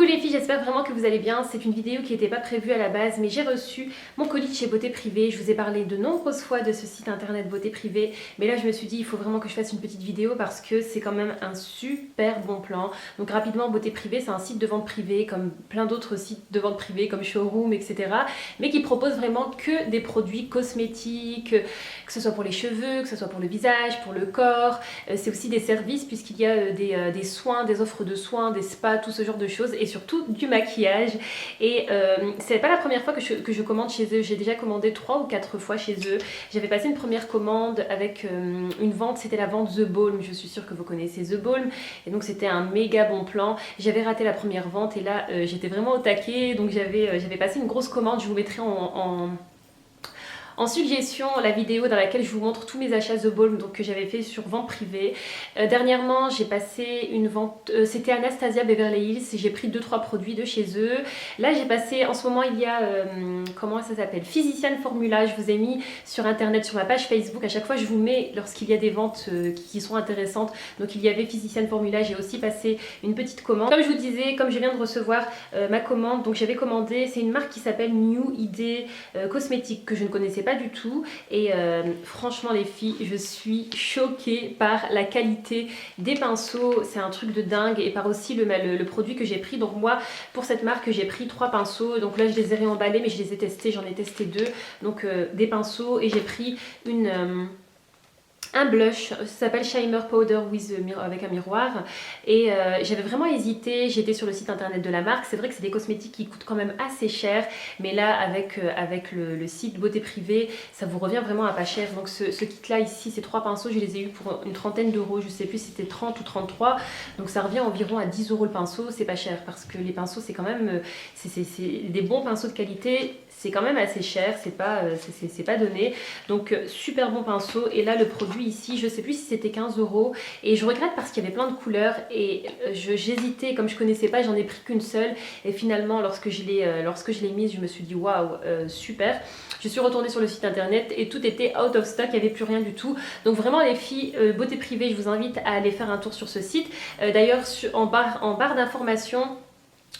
Coucou les filles, j'espère vraiment que vous allez bien. C'est une vidéo qui n'était pas prévue à la base, mais j'ai reçu mon colis de chez Beauté Privée. Je vous ai parlé de nombreuses fois de ce site internet Beauté Privée, mais là je me suis dit il faut vraiment que je fasse une petite vidéo parce que c'est quand même un super bon plan. Donc rapidement, Beauté Privée, c'est un site de vente privée comme plein d'autres sites de vente privée comme Showroom, etc. mais qui propose vraiment que des produits cosmétiques, que ce soit pour les cheveux, que ce soit pour le visage, pour le corps. C'est aussi des services puisqu'il y a des soins, des offres de soins, des spas, tout ce genre de choses, et surtout du maquillage. Et c'est pas la première fois que je commande chez eux. J'ai déjà commandé 3 ou 4 fois chez eux. J'avais passé une première commande avec une vente, c'était la vente The Balm. Je suis sûre que vous connaissez The Balm, et donc c'était un méga bon plan. J'avais raté la première vente et là j'étais vraiment au taquet, donc j'avais passé une grosse commande. Je vous mettrai en suggestion la vidéo dans laquelle je vous montre tous mes achats The Balm donc, que j'avais fait sur vente privée. Dernièrement j'ai passé une vente, c'était Anastasia Beverly Hills, et j'ai pris 2-3 produits de chez eux. Là j'ai passé, en ce moment il y a, comment ça s'appelle, Physician Formula. Je vous ai mis sur internet, sur ma page Facebook, à chaque fois je vous mets lorsqu'il y a des ventes qui sont intéressantes. Donc il y avait Physician Formula, j'ai aussi passé une petite commande. Comme je vous disais, comme je viens de recevoir ma commande, donc j'avais commandé, c'est une marque qui s'appelle New Idea Cosmétique que je ne connaissais pas du tout, et franchement les filles, je suis choquée par la qualité des pinceaux, c'est un truc de dingue, et par aussi le produit que j'ai pris. Donc moi pour cette marque j'ai pris 3 pinceaux, donc là je les ai réemballés mais je les ai testés, j'en ai testé 2, donc des pinceaux, et j'ai pris un blush, ça s'appelle Shimmer Powder avec un miroir, et j'avais vraiment hésité. J'étais sur le site internet de la marque. C'est vrai que c'est des cosmétiques qui coûtent quand même assez cher, mais là avec le site Beauté Privée, ça vous revient vraiment à pas cher. Donc ce kit là ici, ces 3 pinceaux, je les ai eu pour une trentaine d'euros, je sais plus si c'était 30 ou 33, donc ça revient environ à 10 euros le pinceau. C'est pas cher parce que les pinceaux c'est quand même c'est des bons pinceaux de qualité, c'est quand même assez cher, c'est pas donné. Donc super bon pinceau. Et là le produit ici, je sais plus si c'était 15 euros, et je regrette parce qu'il y avait plein de couleurs, et j'hésitais, comme je connaissais pas, j'en ai pris qu'une seule, et finalement lorsque je l'ai mise, je me suis dit waouh, super. Je suis retournée sur le site internet et tout était out of stock, il n'y avait plus rien du tout. Donc vraiment les filles, Beauté Privée, je vous invite à aller faire un tour sur ce site. D'ailleurs en barre d'informations,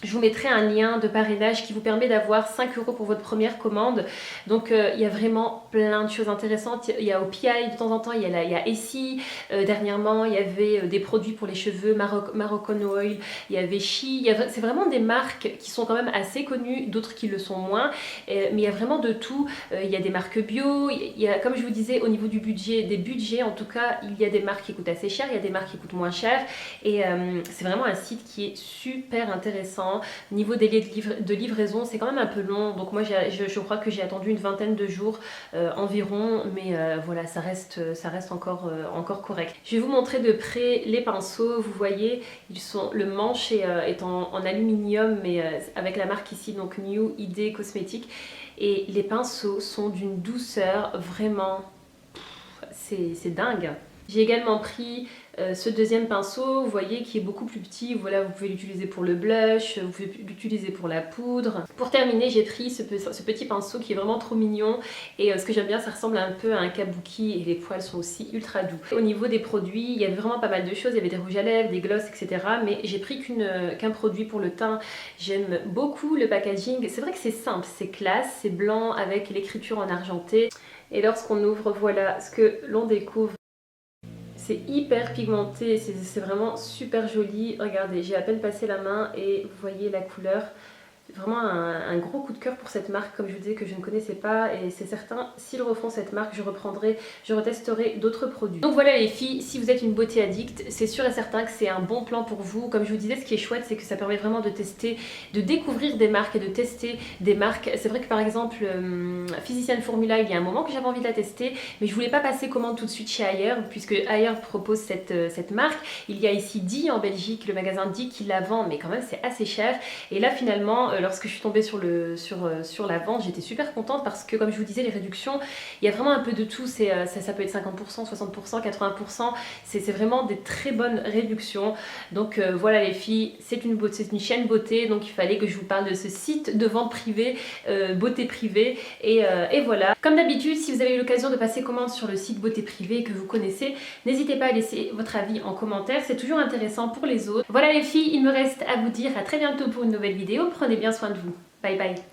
je vous mettrai un lien de parrainage qui vous permet d'avoir 5 euros pour votre première commande. Donc il y a vraiment plein de choses intéressantes. Il y a OPI de temps en temps, il y a Essie. Dernièrement il y avait des produits pour les cheveux, Moroccan Oil, il y avait She. C'est vraiment des marques qui sont quand même assez connues, d'autres qui le sont moins. Mais il y a vraiment de tout. Il y a des marques bio, il y a, comme je vous disais, au niveau du budget, des budgets en tout cas, il y a des marques qui coûtent assez cher, il y a des marques qui coûtent moins cher. Et c'est vraiment un site qui est super intéressant. Niveau délai de livraison, c'est quand même un peu long, donc moi je crois que j'ai attendu une vingtaine de jours environ, mais voilà, ça reste encore correct. Je vais vous montrer de près les pinceaux. Vous voyez, le manche est en aluminium, mais avec la marque ici, donc New Idea Cosmétique, et les pinceaux sont d'une douceur vraiment, c'est dingue. J'ai également pris ce deuxième pinceau, vous voyez, qui est beaucoup plus petit. Voilà, vous pouvez l'utiliser pour le blush, vous pouvez l'utiliser pour la poudre. Pour terminer, j'ai pris ce petit pinceau qui est vraiment trop mignon, et ce que j'aime bien, ça ressemble un peu à un kabuki, et les poils sont aussi ultra doux. Au niveau des produits, il y avait vraiment pas mal de choses. Il y avait des rouges à lèvres, des glosses, etc. mais j'ai pris qu'un produit pour le teint. J'aime beaucoup le packaging. C'est vrai que c'est simple, c'est classe, c'est blanc avec l'écriture en argenté, et lorsqu'on ouvre, voilà ce que l'on découvre. C'est hyper pigmenté, c'est vraiment super joli. Regardez, j'ai à peine passé la main et vous voyez la couleur. Vraiment un gros coup de cœur pour cette marque, comme je vous disais, que je ne connaissais pas, et c'est certain, s'ils refont cette marque, je retesterai d'autres produits. Donc voilà les filles, si vous êtes une beauté addict, c'est sûr et certain que c'est un bon plan pour vous. Comme je vous disais, ce qui est chouette, c'est que ça permet vraiment de tester, de découvrir des marques et de tester des marques. C'est vrai que par exemple, Physician Formula, il y a un moment que j'avais envie de la tester, mais je voulais pas passer commande tout de suite chez Ayer, puisque Ayer propose cette marque. Il y a ici Di en Belgique, le magasin Di qui la vend, mais quand même c'est assez cher. Et là finalement, lorsque je suis tombée sur la vente, j'étais super contente parce que comme je vous disais, les réductions, il y a vraiment un peu de tout, ça peut être 50%, 60%, 80%, c'est vraiment des très bonnes réductions. Donc voilà les filles, c'est une chaîne beauté, donc il fallait que je vous parle de ce site de vente privée, beauté privée, et voilà. Comme d'habitude, si vous avez eu l'occasion de passer commande sur le site beauté privée que vous connaissez, n'hésitez pas à laisser votre avis en commentaire, c'est toujours intéressant pour les autres. Voilà les filles, il me reste à vous dire à très bientôt pour une nouvelle vidéo, prenez bien soin de vous, bye bye.